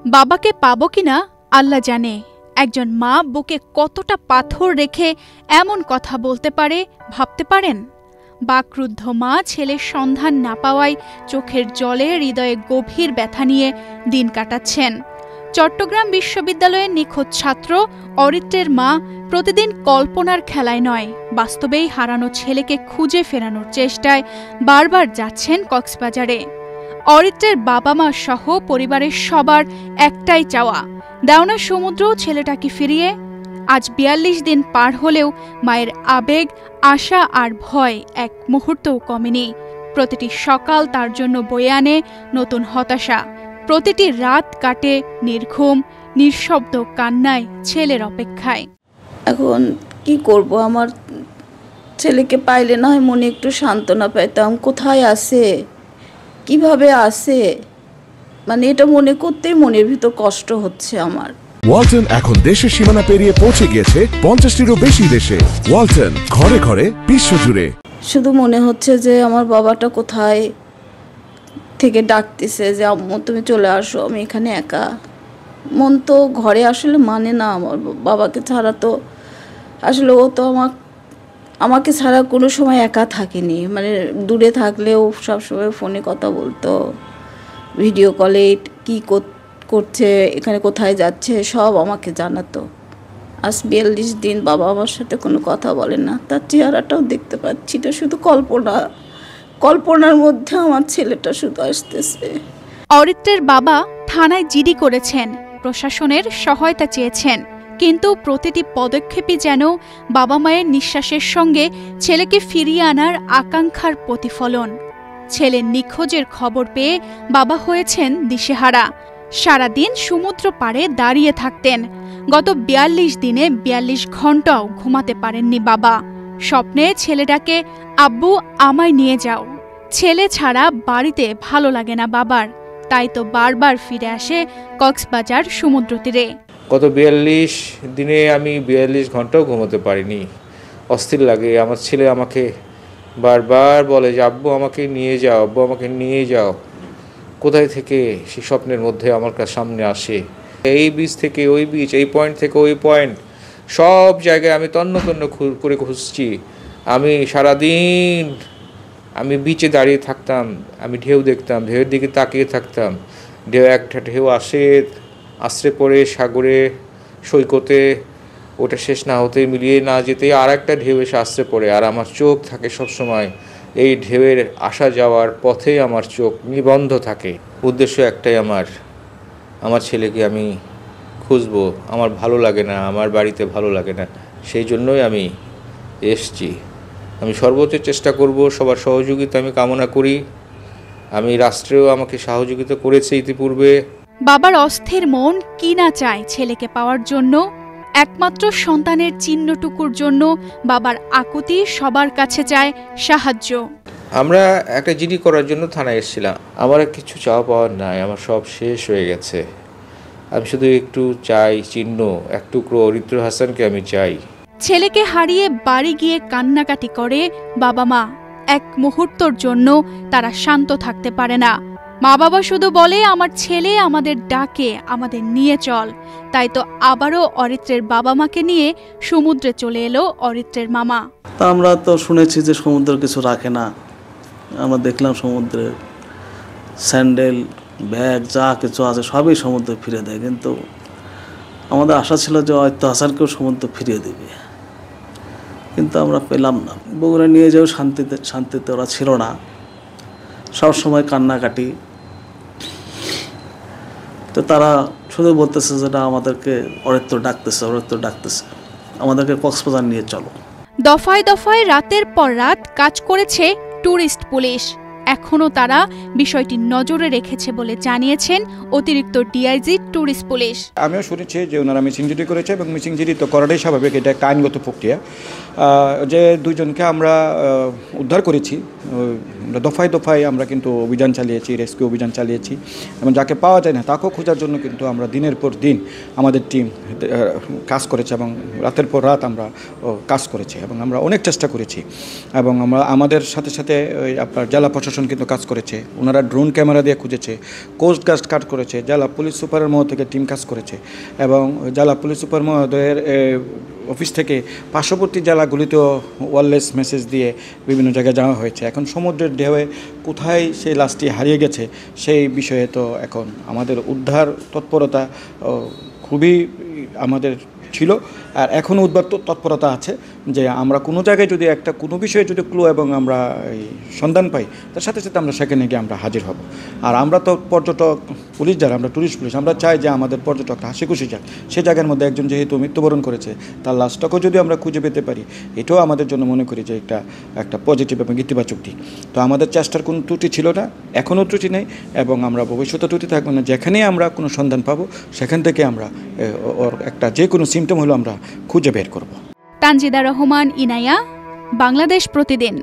বাবাকে পাবো কিনা আল্লাহ জানে। একজন মা বুকে কতটা পাথর রেখে এমন কথা বলতে পারে ভাবতে পারেন? বাকরুদ্ধ মা ছেলের সন্ধান না পাওয়ায় চোখের জলে হৃদয়ে গভীর ব্যথা নিয়ে দিন কাটাচ্ছেন। চট্টগ্রাম বিশ্ববিদ্যালয়ের নিখোঁজ ছাত্র অরিত্রের মা প্রতিদিন কল্পনার খেলায় নয়, বাস্তবেই হারানো ছেলেকে খুঁজে ফেরানোর চেষ্টায় বারবার যাচ্ছেন কক্সবাজারে। অরিত্রের বাবা মা সহ পরিবারের সবার একটাই চাওয়া, দাও না সমুদ্র ছেলেটাকে ফিরিয়ে। আজ ৪২ দিন পার হলেও মায়ের আবেগ, আশা আর ভয় এক মুহূর্তও কমেনি। প্রতিটি সকাল তার জন্য বয়ে আনে নতুন হতাশা, প্রতিটি রাত কাটে নির্ঘুম নিঃশব্দ কান্নায় ছেলের অপেক্ষায়। এখন কি করব, আমার ছেলেকে পাইলে না হয় মনে একটু সান্ত্বনা পেতাম। কোথায় আছে, কিভাবে আছে, মানে এটা মনে করতেই মনের ভিতর কষ্ট হচ্ছে আমার। ওয়ালটন এখন দেশের সীমানা পেরিয়ে পৌঁছে গিয়েছে 50টিরও বেশি দেশে। ওয়ালটন, ঘরে ঘরে বিশ্বজুড়ে। শুধু মনে হচ্ছে যে আমার বাবাটা কোথায় থেকে ডাকতেছে যে আম্মু তুমি চলে আসো, আমি এখানে একা। মন তো ঘরে আসলে মানে না আমার বাবাকে ছাড়া। তো আসলে ও তো আমাকে ছাড়া কোনো সময় একা থাকেনি, মানে দূরে থাকলেও সবসময় ফোনে কথা বলতো, ভিডিও কলে কী করছে, এখানে কোথায় যাচ্ছে সব আমাকে জানাতো। আজ ৪২ দিন বাবা আমার সাথে কোনো কথা বলে না, তার চেহারাটাও দেখতে পাচ্ছি না, শুধু কল্পনার মধ্যে আমার ছেলেটা শুধু আসতেছে। অরিত্রের বাবা থানায় জিডি করেছেন, প্রশাসনের সহায়তা চেয়েছেন, কিন্তু প্রতিটি পদক্ষেপই যেন বাবা মায়ের নিঃশ্বাসের সঙ্গে ছেলেকে ফিরিয়ে আনার আকাঙ্ক্ষার প্রতিফলন। ছেলের নিখোঁজের খবর পেয়ে বাবা হয়েছেন দিশেহারা। সারাদিন সমুদ্র পাড়ে দাঁড়িয়ে থাকতেন। গত ৪২ দিনে ৪২ ঘন্টাও ঘুমাতে পারেননি বাবা। স্বপ্নে ছেলেটাকে আব্বু আমায় নিয়ে যাও। ছেলে ছাড়া বাড়িতে ভালো লাগে না বাবার, তাই তো বারবার ফিরে আসে কক্সবাজার সমুদ্র তীরে। গত ৪২ দিনে আমি ৪২ ঘন্টাও ঘুমোতে পারিনি, অস্থির লাগে। আমার ছেলে আমাকে বারবার বলে যে আব্বু আমাকে নিয়ে যাও, আব্বু আমাকে নিয়ে যাও। কোথায় থেকে সেই স্বপ্নের মধ্যে আমার কাছে সামনে আসে, এই বীজ থেকে ওই বীজ, এই পয়েন্ট থেকে ওই পয়েন্ট, সব জায়গায় আমি তন্ন করে খুঁজছি। আমি সারাদিন আমি বিচে দাঁড়িয়ে থাকতাম, আমি ঢেউ দেখতাম, ঢেউয়ের দিকে তাকিয়ে থাকতাম। ঢেউ একটা ঢেউ আশ্রে পড়ে সাগরে সৈকতে, ওটা শেষ না হতে মিলিয়ে না যেতে আর একটা ঢেউ এসে আশ্রে পড়ে। আর আমার চোখ থাকে সবসময় এই ঢেউয়ের আসা যাওয়ার পথেই আমার চোখ নিবন্ধ থাকে। উদ্দেশ্য একটাই, আমার ছেলেকে আমি খুঁজবো। আমার ভালো লাগে না, আমার বাড়িতে ভালো লাগে না, সেই জন্যই আমি এসছি। আমি সর্বোচ্চ চেষ্টা করব, সবার সহযোগিতা আমি কামনা করি। আমি রাষ্ট্রেও আমাকে সহযোগিতা করেছে ইতিপূর্বে। বাবার অস্থির মন কি না চায় ছেলেকে পাওয়ার জন্য। একমাত্র সন্তানের চিহ্নটুকুর জন্য বাবার আকুতি সবার কাছে চায় সাহায্য। আমরা একটা জিডি করার জন্য থানায় এসেছিলাম। আমার কিছু চাওয়া পাওয়ার নাই, আমার সব শেষ হয়ে গেছে। আমি শুধু একটু চাই চিহ্ন, এক টুকরো অরিত্র হাসানকে আমি চাই। ছেলেকে হারিয়ে বাড়ি গিয়ে কান্নাকাটি করে বাবা মা। এক মুহূর্তর জন্য তারা শান্ত থাকতে পারে না। মা বাবা শুধু বলে আমার ছেলে আমাদের ডাকে, আমাদের নিয়ে চল। তাই তো আবারও অরিত্রের বাবা মাকে নিয়ে সমুদ্রে চলে এলো অরিত্রের মামা। তা আমরা তো শুনেছি যে সমুদ্র কিছু রাখে না। আমরা দেখলাম সমুদ্রে স্যান্ডেল, ব্যাগ যা কিছু আছে সবই সমুদ্রে ফিরে দেয়, কিন্তু আমাদের আশা ছিল যে অরিত্র হাসানকেও সমুদ্র ফিরিয়ে দেবে, কিন্তু আমরা পেলাম না। বগুড়া নিয়ে যাও শান্তিতে ওরা ছিল না, সবসময় কান্নাকাটি। তো তারা শুধু বলতেছে যেটা আমাদেরকে অরিত্র ডাকতেছে, আমাদেরকে কক্সবাজার নিয়ে চলো। দফায় দফায় রাতের পর রাত কাজ করেছে ট্যুরিস্ট পুলিশ। এখনও তারা বিষয়টি নজরে রেখেছে বলে জানিয়েছেন অতিরিক্ত ডিআইজি ট্যুরিস্ট পুলিশ। আমিও শুনেছি যে ওনারা মিসিং জিডি করেছে, এবং মিসিং জিডি তো করাটাই স্বাভাবিক, এটা একটা আইনগত প্রক্রিয়া। যে দুইজনকে আমরা উদ্ধার করেছি, দফায় দফায় আমরা কিন্তু অভিযান চালিয়েছি, রেস্কিউ অভিযান চালিয়েছি, এবং যাকে পাওয়া যায় না তাকেও খোঁজার জন্য কিন্তু আমরা দিনের পর দিন আমাদের টিম কাজ করেছে, এবং রাতের পর রাত আমরা কাজ করেছি, এবং আমরা অনেক চেষ্টা করেছি। এবং আমরা আমাদের সাথে সাথে আপনার জেলা প্রশাসন প্রশাসন কিন্তু কাজ করেছে, ওনারা ড্রোন ক্যামেরা দিয়ে খুঁজেছে, কোস্ট গার্ড কাজ করেছে, জেলা পুলিশ সুপারের মহল থেকে টিম কাজ করেছে এবং জেলা পুলিশ সুপার মহোদয়ের অফিস থেকে পার্শ্ববর্তী জেলাগুলিতেও ওয়্যারলেস মেসেজ দিয়ে বিভিন্ন জায়গায় যাওয়া হয়েছে। এখন সমুদ্রের ঢেউয়ে কোথায় সেই লাশটি হারিয়ে গেছে সেই বিষয়ে তো এখন আমাদের উদ্ধার তৎপরতা খুবই আমাদের ছিল, আর এখনও উদ্ধার তৎপরতা আছে যে আমরা কোনো জায়গায় যদি কোনো বিষয়ে যদি ক্লু এবং আমরা এই সন্ধান পাই তার সাথে সাথে আমরা সেখানে গিয়ে আমরা হাজির হব। আর আমরা তো পর্যটক পুলিশ যারা, আমরা ট্যুরিস্ট পুলিশ, আমরা চাই যে আমাদের পর্যটকরা হাসি খুশি যাক। সে জায়গার মধ্যে একজন যেহেতু মৃত্যুবরণ করেছে তার লাশটাকেও যদি আমরা খুঁজে পেতে পারি এটাও আমাদের জন্য মনে করি যে একটা পজিটিভ এবং ইতিবাচক দিক। তো আমাদের চেষ্টার কোনো ত্রুটি ছিল না, এখনও ত্রুটি নেই এবং আমরা ভবিষ্যতে ত্রুটি থাকবো না। যেখানেই আমরা কোনো সন্ধান পাবো সেখান থেকে আমরা ওর একটা যে কোনো সিমটম হলো আমরা খুঁজে বের করব। তানজিদা রহমান, ইনায়া, বাংলাদেশ প্রতিদিন।